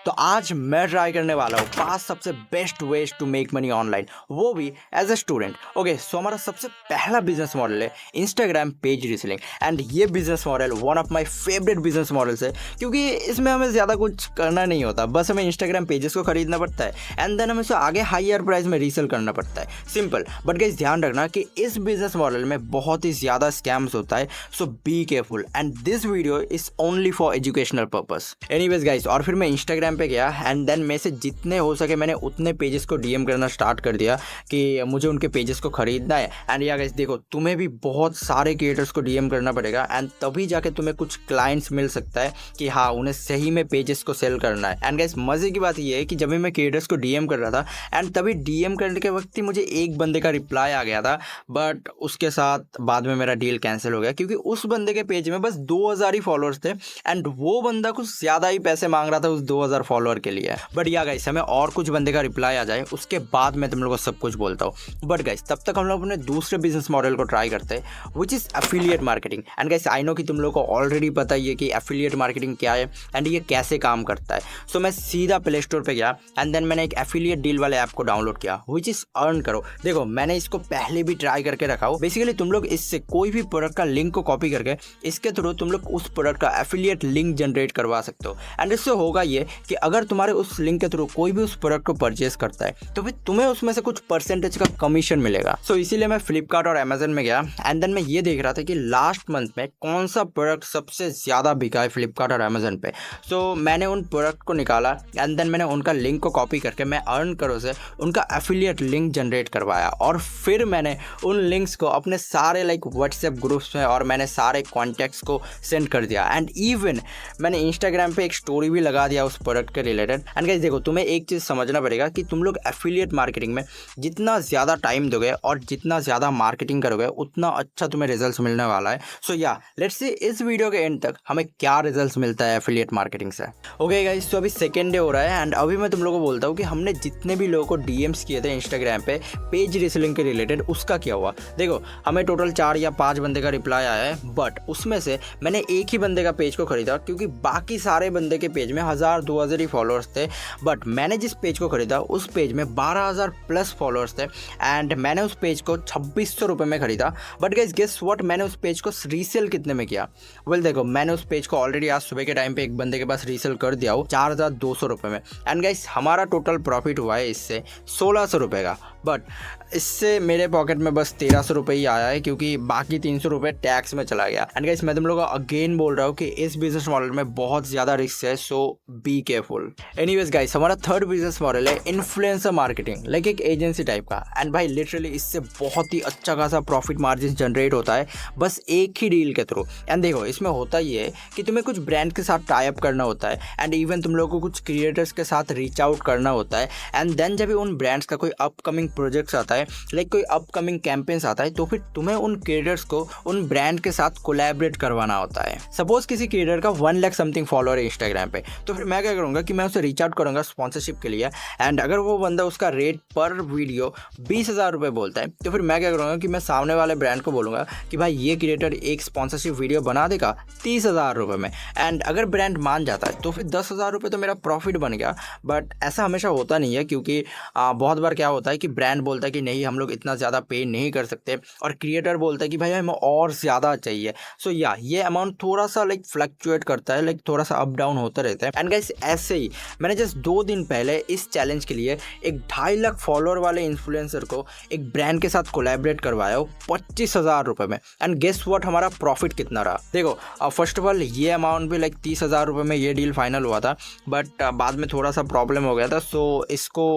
तो आज मैं ट्राई करने वाला हूँ 5 सबसे best ways to make money online, वो भी as a student. Okay, so हमारा सबसे पहला बिजनेस मॉडल है इंस्टाग्राम पेज रीसेलिंग। एंड ये business model one of my favourite business models है, क्योंकि इसमें हमें ज़्यादा कुछ करना नहीं होता, बस हमें इंस्टाग्राम पेजेस को खरीदना पड़ता है एंड देन हमें उसे आगे हायर प्राइस में रीसेल करना पड़ता है। सिंपल, बट गाइस ध्यान रखना कि इस बिजनेस मॉडल में बहुत ही ज़्यादा स्कैम्स होता है, so be careful and this video is only for educational purpose. Anyways guys, और फिर मैं इंस्टाग्राम पे गया एंड देन में से जितने हो सके मैंने उतने पेजेस को डीएम करना स्टार्ट कर दिया कि मुझे उनके पेजेस को खरीदना है। एंड या गाइस देखो, तुम्हें भी बहुत सारे क्रिएटर्स को डीएम करना पड़ेगा एंड तभी जाके तुम्हें कुछ क्लाइंट्स मिल सकता है कि हाँ, उन्हें सही में पेजेस को सेल करना है। एंड गाइस मजे की बात ये है कि जब भी मैं क्रिएटर्स को डीएम कर रहा था एंड तभी डीएम करने के वक्त ही मुझे एक बंदे का रिप्लाई आ गया था, बट उसके साथ बाद में मेरा डील कैंसिल हो गया क्योंकि उस बंदे के पेज में बस 2000 ही फॉलोअर्स थे एंड वो बंदा कुछ ज़्यादा ही पैसे मांग रहा था उस 2000 फॉलोअर के लिए। बट या गाइस, हमें और कुछ बंदे का रिप्लाई आ जाए उसके बाद मैं तुम लोगों को सब कुछ बोलता हूँ। बट गाइस तब तक हम लोग अपने दूसरे बिजनेस मॉडल को ट्राई करते हैं, which is affiliate marketing. And guys I know कि तुम लोगों को ऑलरेडी पता ही है कि एफिलिएट मार्केटिंग क्या है एंड ये कैसे काम करता है। सो मैं सीधा प्ले स्टोर पर गया एंड देन मैंने एक एफिलिएट डील वाले ऐप को डाउनलोड किया, विच इज़ अर्न करो। देखो, मैंने इसको पहले भी ट्राई करके रखा हो। बेसिकली तुम लोग इससे कोई भी प्रोडक्ट का लिंक को कॉपी करके इसके थ्रू तुम लोग उस प्रोडक्ट का एफिलिएट लिंक जनरेट करवा सकते हो। एंड इससे होगा ये कि अगर तुम्हारे उस लिंक के थ्रू कोई भी उस प्रोडक्ट को परचेस करता है तो फिर तुम्हें उसमें से कुछ परसेंटेज का कमीशन मिलेगा। सो इसीलिए मैं फ्लिपकार्ट और अमेजन में गया एंड देन मैं ये देख रहा था कि लास्ट मंथ में कौन सा प्रोडक्ट सबसे ज़्यादा बिका है फ्लिपकार्ट और अमेजन पे। सो मैंने उन प्रोडक्ट को निकाला एंड देन मैंने उनका लिंक को कॉपी करके मैं अर्न करो से उनका एफिलिएट लिंक जनरेट करवाया और फिर मैंने उन लिंक्स को अपने सारे व्हाट्सएप ग्रुप्स में और मैंने सारे कॉन्टैक्ट्स को सेंड कर दिया। एंड इवन मैंने इंस्टाग्राम पे एक स्टोरी भी लगा दिया उस प्रोडक्ट के रिलेटेड। एंड गाइस देखो, तुम्हें एक चीज़ समझना पड़ेगा कि तुम लोग एफिलिएट मार्केटिंग में जितना ज़्यादा टाइम दोगे और जितना ज़्यादा मार्केटिंग करोगे उतना अच्छा तुम्हें रिजल्ट्स मिलने वाला है। सो या लेट्स सी इस वीडियो के एंड तक हमें क्या रिजल्ट्स मिलता है एफिलिएट मार्केटिंग से। ओके गाइस, तो अभी सेकेंड डे हो रहा है एंड अभी मैं तुम लोगों को बोलता हूँ कि हमने जितने भी लोगों को डीएम्स किए थे इंस्टाग्राम पे पेज रीसेलिंग के रिलेटेड उसका क्या हुआ। देखो, हमें टोटल 4 या 5 बंदे का रिप्लाई आया है, बट उसमें से मैंने एक ही बंदे का पेज को खरीदा क्योंकि बाकी सारे बंदे के पेज में 1000-2000 ही फॉलोअर्स थे। बट मैंने जिस पेज को खरीदा उस पेज में 12000 प्लस फॉलोअर्स थे एंड मैंने उस पेज को 2600 रुपये में खरीदा। बट गाइस गेस व्हाट, मैंने उस पेज को रीसेल कितने में किया? वेल देखो, मैंने उस पेज को ऑलरेडी आज सुबह के टाइम पे एक बंदे के पास रीसेल कर दिया हो 4200 रुपये में। एंड गाइस हमारा टोटल प्रॉफिट हुआ है इससे 1600 रुपये का, बट इससे मेरे पॉकेट में बस 1300 रुपये ही आया है क्योंकि बाकी 300 रुपये टैक्स में चला गया। एंड गाइस मैं तुम लोगों को अगेन बोल रहा हूँ कि इस बिजनेस मॉडल में बहुत ज़्यादा रिस्क है, so be careful. Anyways guys, हमारा थर्ड बिजनेस मॉडल है इन्फ्लुएंसर मार्केटिंग, लाइक एक एजेंसी टाइप का। एंड भाई लिटरली इससे बहुत ही अच्छा खासा प्रॉफिट मार्जिन जनरेट होता है बस एक ही डील के थ्रू। एंड देखो, इसमें होता ये है कि तुम्हें कुछ ब्रांड के साथ टाई अप करना होता है एंड इवन तुम लोगों को कुछ क्रिएटर्स के साथ रीच आउट करना होता है। एंड देन जब भी उन ब्रांड्स का कोई अपकमिंग प्रोजेक्ट्स आता है, लाइक कोई अपकमिंग कैंपेन्स आता है, तो फिर तुम्हें उन क्रिएटर्स को उन ब्रांड के साथ कोलैबोरेट करवाना होता है। सपोज किसी क्रिएटर का 1 लाख समथिंग फॉलोअर है इंस्टाग्राम पे, तो फिर मैं क्या करूँगा कि मैं उसे रीच आउट करूँगा स्पॉन्सरशिप के लिए। एंड अगर वो बंदा उसका रेट पर वीडियो 20,000 रुपये बोलता है, तो फिर मैं क्या करूँगा कि मैं सामने वाले ब्रांड को बोलूँगा कि भाई ये क्रिएटर एक स्पॉन्सरशिप वीडियो बना देगा 30,000 रुपये में। एंड अगर ब्रांड मान जाता है तो फिर 10,000 रुपये तो मेरा प्रॉफिट बन गया। बट ऐसा हमेशा होता नहीं है क्योंकि बहुत बार क्या होता है कि ब्रांड बोलता है कि नहीं, हम लोग इतना ज़्यादा पे नहीं कर सकते और क्रिएटर बोलता है कि भाई हमें और ज़्यादा चाहिए। सो या ये अमाउंट थोड़ा सा फ्लक्चुएट करता है, थोड़ा सा अप डाउन होता रहता है। एंड गाइस ऐसे ही मैंने जस्ट 2 दिन पहले इस चैलेंज के लिए एक 2.5 लाख फॉलोअर वाले इन्फ्लुएंसर को एक ब्रांड के साथ कोलैबोरेट करवाया हो 25,000 रुपये में। एंड गेस व्हाट, हमारा प्रॉफिट कितना रहा? देखो, फर्स्ट ऑफ ऑल ये अमाउंट भी 30,000 रुपये में ये डील फाइनल हुआ था, बट बाद में थोड़ा सा प्रॉब्लम हो गया था। सो इसको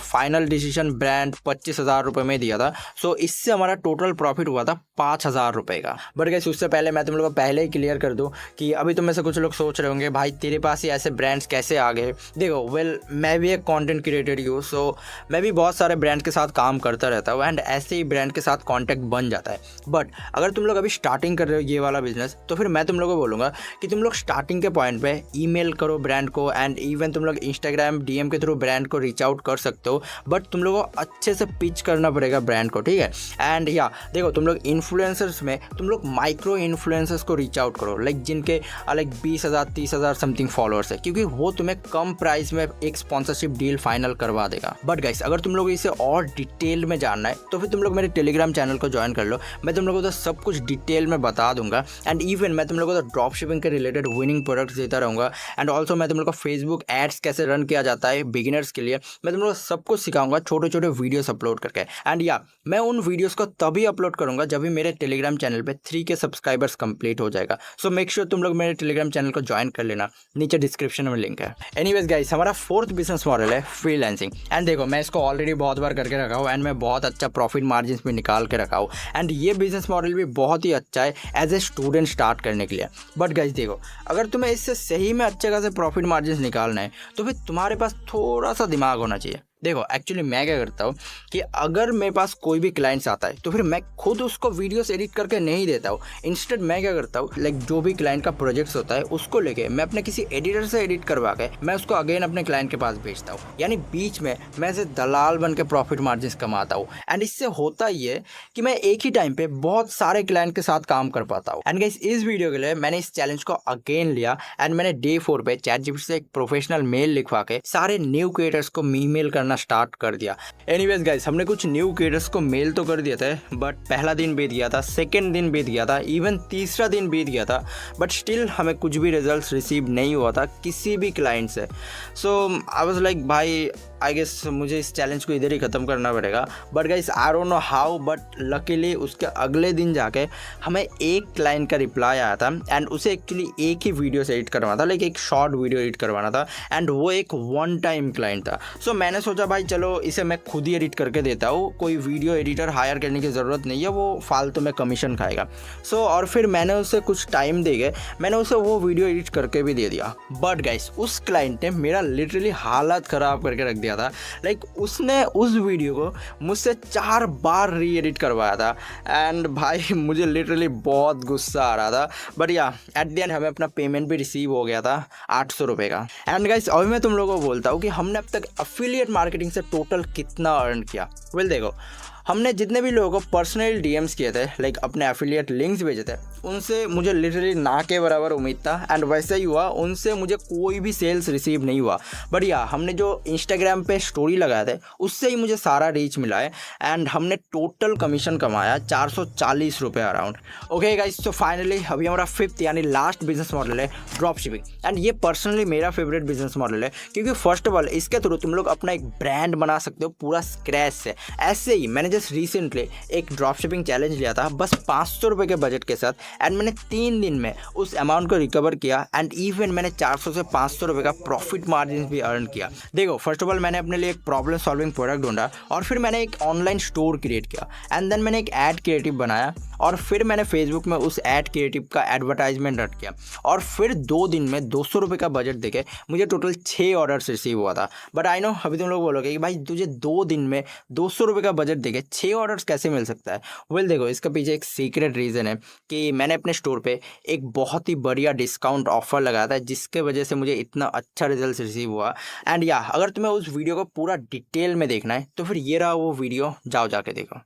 फाइनल डिसीजन ब्रांड 25,000 रुपये में दिया था। सो इससे हमारा टोटल प्रॉफिट हुआ था 5,000 रुपये का। बट गाइस उससे पहले मैं तुम लोगों को पहले ही क्लियर कर दूं कि अभी तुम में से कुछ लोग सोच रहे होंगे भाई तेरे पास ही ऐसे ब्रांड्स कैसे आ गए। देखो वेल, मैं भी एक कंटेंट क्रिएटर ही हूँ, सो मैं भी बहुत सारे ब्रांड के साथ काम करता रहता हूँ एंड ऐसे ही ब्रांड के साथ कॉन्टैक्ट बन जाता है। बट अगर तुम लोग अभी स्टार्टिंग कर रहे हो ये वाला बिजनेस, तो फिर मैं तुम लोगों को बोलूँगा कि तुम लोग स्टार्टिंग के पॉइंट पे ईमेल करो ब्रांड को एंड इवन तुम लोग इंस्टाग्राम डीएम के थ्रू ब्रांड को रीच आउट कर सकते हो। बट तुम तुम लोगों को अच्छे से पिच करना पड़ेगा ब्रांड को, ठीक है। एंड या देखो तुम लोग इन्फ्लुएंसर्स में तुम लोग माइक्रो इन्फ्लुएंसर्स को रीच आउट करो, लाइक जिनके लाइक 20,000 30,000 समथिंग फॉलोअर्स है, क्योंकि वो तुम्हें कम प्राइस में एक स्पॉन्सरशिप डील फाइनल करवा देगा। बट गाइस अगर तुम लोग इसे और डिटेल में जानना है तो फिर तुम लोग मेरे टेलीग्राम चैनल को ज्वाइन कर लो। मैं तुम लोगों को तो सब कुछ डिटेल में बता दूंगा एंड इवन मैं तुम लोगों को तो ड्रॉप शिपिंग के रिलेटेड विनिंग प्रोडक्ट्स देता रहूँगा। एंड ऑल्सो मैं तुम लोग को फेसबुक एड्स कैसे रन किया जाता है बिगिनर्स के लिए मैं तुम लोग को सब कुछ सिखाऊंगा, छोटे छोटे वीडियोस अपलोड करके। एंड या मैं उन वीडियोस को तभी अपलोड करूंगा जब भी मेरे टेलीग्राम चैनल पे 3K सब्सक्राइबर्स कंप्लीट हो जाएगा। सो मेक श्योर तुम लोग मेरे टेलीग्राम चैनल को ज्वाइन कर लेना, नीचे डिस्क्रिप्शन में लिंक है। एनीवेज गाइस हमारा फोर्थ बिजनेस मॉडल है फ्रीलांसिंग। एंड देखो मैं इसको ऑलरेडी बहुत बार करके रखा हूँ एंड मैं बहुत अच्छा प्रॉफिट मार्जिन भी निकाल के रखा हूँ। एंड ये बिजनेस मॉडल भी बहुत ही अच्छा है एज ए स्टूडेंट स्टार्ट करने के लिए। बट गाइस देखो अगर तुम्हें इससे सही में अच्छे खासे प्रॉफिट मार्जिन निकालना है तो फिर तुम्हारे पास थोड़ा सा दिमाग होना चाहिए। देखो एक्चुअली मैं क्या करता हूँ कि अगर मेरे पास कोई भी क्लाइंट्स आता है तो फिर मैं खुद उसको वीडियोस एडिट करके नहीं देता हूँ। इंस्टेड मैं क्या करता हूँ लाइक जो भी क्लाइंट का प्रोजेक्ट्स होता है उसको लेके मैं अपने किसी एडिटर से एडिट करवा के मैं उसको अगेन अपने क्लाइंट के पास भेजता हूँ। यानी बीच में मैं ऐसे दलाल बन के प्रॉफिट मार्जिन कमाता हूँ। एंड इससे होता ही है कि मैं एक ही टाइम पे बहुत सारे क्लाइंट के साथ काम कर पाता हूँ। एंड गाइस इस वीडियो के लिए मैंने इस चैलेंज को अगेन लिया एंड मैंने डे 4 पे ChatGPT से एक प्रोफेशनल मेल लिखवा के सारे न्यू क्रिएटर्स को ईमेल करना स्टार्ट कर दिया। एनीवेज गाइस हमने कुछ न्यू क्रिएटर्स को मेल तो कर दिया था, बट पहला दिन बीत गया था, सेकंड दिन बीत गया था, इवन तीसरा दिन बीत गया था, बट स्टिल हमें कुछ भी रिजल्ट्स रिसीव नहीं हुआ था किसी भी क्लाइंट से। सो आई वाज लाइक भाई आई गेस मुझे इस चैलेंज को इधर ही ख़त्म करना पड़ेगा। But guys I don't know how but luckily उसके अगले दिन जाके हमें एक क्लाइंट का रिप्लाई आया था एंड उसे एक्चुअली एक ही वीडियो से एडिट करवाना था, लाइक एक शॉर्ट वीडियो एडिट करवाना था एंड वो एक वन टाइम क्लाइंट था। सो मैंने सोचा भाई चलो इसे मैं खुद ही एडिट करके देता हूँ, कोई वीडियो एडिटर हायर करने की ज़रूरत नहीं है, वो फालतू में कमीशन खाएगा। सो और फिर मैंने उसे कुछ टाइम दे गए, मैंने उसे वो वीडियो एडिट करके भी दे दिया। बट गाइस उस क्लाइंट ने मेरा लिटरली हालत ख़राब करके रख दिया था। लाइक उसने उस वीडियो को मुझसे 4 बार री एडिट करवाया था एंड भाई मुझे लिटरली बहुत गुस्सा आ रहा था। बट या एट द एंड हमें अपना पेमेंट भी रिसीव हो गया था 800 रुपये का। एंड गाइस अभी मैं तुम लोगों को बोलता हूँ कि हमने अब तक एफिलिएट मार्केटिंग से टोटल कितना अर्न किया। वेल देखो हमने जितने भी लोगों को पर्सनल डीएम्स किए थे, लाइक अपने एफिलिएट लिंक्स भेजे थे, उनसे मुझे लिटरली ना के बराबर उम्मीद था एंड वैसा ही हुआ, उनसे मुझे कोई भी सेल्स रिसीव नहीं हुआ। बट या हमने जो इंस्टाग्राम पे स्टोरी लगाए थे उससे ही मुझे सारा रीच मिला है एंड हमने टोटल कमीशन कमाया 440 रुपये अराउंड। ओके गाइस, तो फाइनली अभी हमारा 5th यानी लास्ट बिजनेस मॉडल है ड्रॉप शिपिंग। एंड ये पर्सनली मेरा फेवरेट बिजनेस मॉडल है, क्योंकि फर्स्ट ऑफ ऑल इसके थ्रू तुम लोग अपना एक ब्रांड बना सकते हो पूरा स्क्रैच से। ऐसे ही मैंने जस्ट रिसेंटली एक ड्रॉप शिपिंग चैलेंज लिया था बस 500 रुपये के बजट के साथ एंड मैंने 3 दिन में उस अमाउंट को रिकवर किया एंड इवन मैंने 400 से 500 रुपये का प्रॉफिट मार्जिन भी अर्न किया। देखो फर्स्ट ऑफ ऑल मैंने अपने लिए एक प्रॉब्लम सॉल्विंग प्रोडक्ट ढूंढा और फिर मैंने एक ऑनलाइन स्टोर क्रिएट किया एंड देन मैंने एक ऐड क्रिएटिव बनाया और फिर मैंने फेसबुक में उस ऐड क्रिएटिव का एडवर्टाइजमेंट रन किया और फिर 2 दिन में 200 रुपये का बजट देके मुझे टोटल 6 ऑर्डर्स रिसीव हुआ था। बट आई नो अभी तुम लोग बोलोगे कि भाई तुझे 2 दिन में 200 रुपये का बजट देके 6 ऑर्डर्स कैसे मिल सकता है। वेल देखो इसका पीछे एक सीक्रेट रीज़न है कि मैंने अपने स्टोर पे एक बहुत ही बढ़िया डिस्काउंट ऑफर लगाया था जिसके वजह से मुझे इतना अच्छा रिजल्ट रिसीव हुआ। एंड या अगर तुम्हें उस वीडियो को पूरा डिटेल में देखना है तो फिर ये रहा वो वीडियो, जाओ जाके देखो।